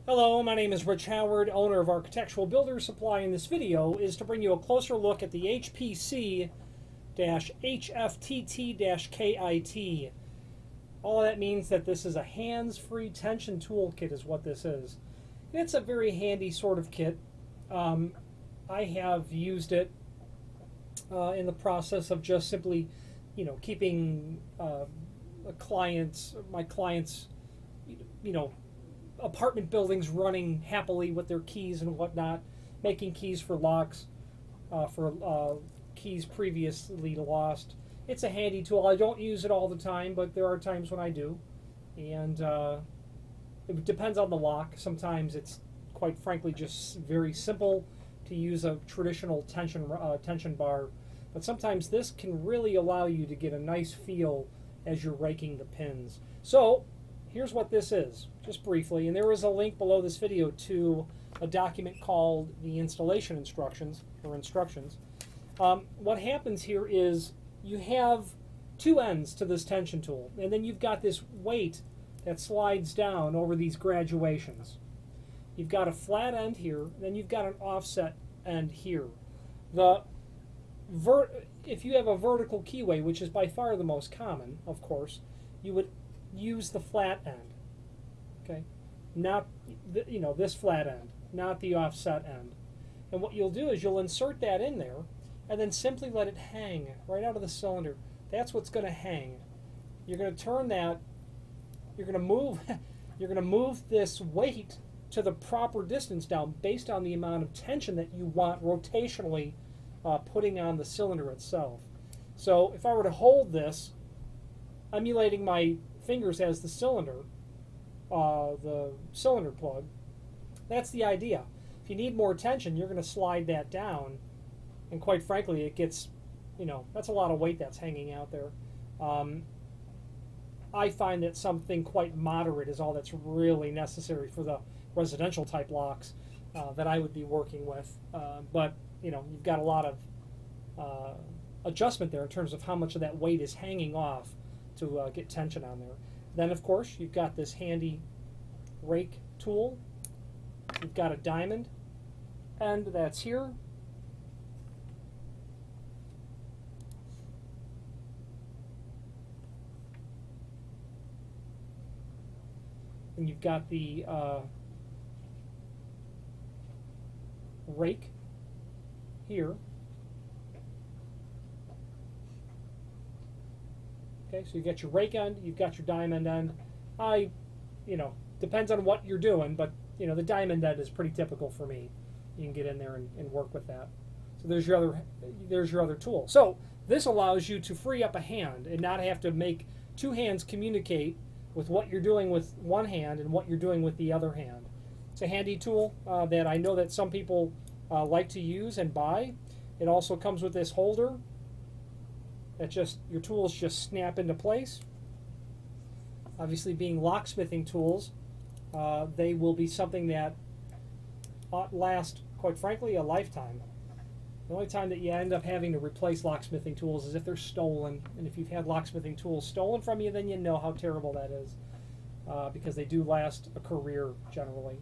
Hello, my name is Rich Howard, owner of Architectural Builders Supply, and this video is to bring you a closer look at the Hpc Hftt Kit. All that means that this is a hands-free tension tool kit is what this is. And it's a very handy sort of kit. I have used it in the process of just simply, keeping my clients, apartment buildings running happily with their keys and whatnot, making keys for locks, for keys previously lost. It's a handy tool. I don't use it all the time, but there are times when I do. And it depends on the lock. Sometimes it's, quite frankly, just very simple to use a traditional tension bar. But sometimes this can really allow you to get a nice feel as you're raking the pins. So here's what this is, just briefly, and there is a link below this video to a document called the installation instructions, What happens here is you have two ends to this tension tool, and then you've got this weight that slides down over these graduations. You've got a flat end here, then you've got an offset end here. If you have a vertical keyway, which is by far the most common, of course, you would use the flat end, okay? Not this flat end, not the offset end. And what you'll do is you'll insert that in there and then simply let it hang right out of the cylinder. That's what's going to hang. You're going to turn that, you're going to move this weight to the proper distance down based on the amount of tension that you want rotationally putting on the cylinder itself. So if I were to hold this, emulating my fingers as the cylinder plug, that's the idea. If you need more tension, you're going to slide that down, and quite frankly, it gets, that's a lot of weight that's hanging out there. I find that something quite moderate is all that's really necessary for the residential type locks that I would be working with. But you've got a lot of adjustment there in terms of how much of that weight is hanging off to get tension on there. Then, of course, you've got this handy rake tool. You've got a diamond end that's here. And you've got the rake here. Okay, so you got your rake end, you've got your diamond end. Depends on what you're doing, but the diamond end is pretty typical for me. You can get in there and work with that. So there's your other tool. So this allows you to free up a hand and not have to make two hands communicate with what you're doing with one hand and what you're doing with the other hand. It's a handy tool that I know that some people like to use and buy. It also comes with this holder that your tools just snap into place. Obviously, being locksmithing tools, they will be something that ought last, quite frankly, a lifetime. The only time that you end up having to replace locksmithing tools is if they're stolen. And if you've had locksmithing tools stolen from you, then you know how terrible that is, because they do last a career generally,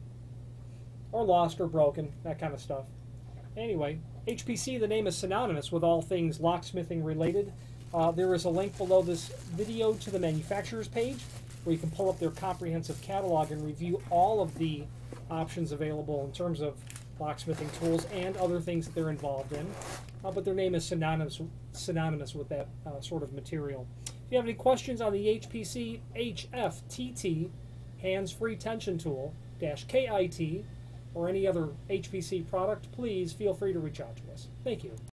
or lost or broken, that kind of stuff. Anyway, Hpc, the name is synonymous with all things locksmithing related. There is a link below this video to the manufacturer's page where you can pull up their comprehensive catalog and review all of the options available in terms of locksmithing tools and other things that they're involved in. But their name is synonymous with that sort of material. If you have any questions on the Hpc Hftt hands-free tension tool -KIT or any other HPC product, please feel free to reach out to us. Thank you.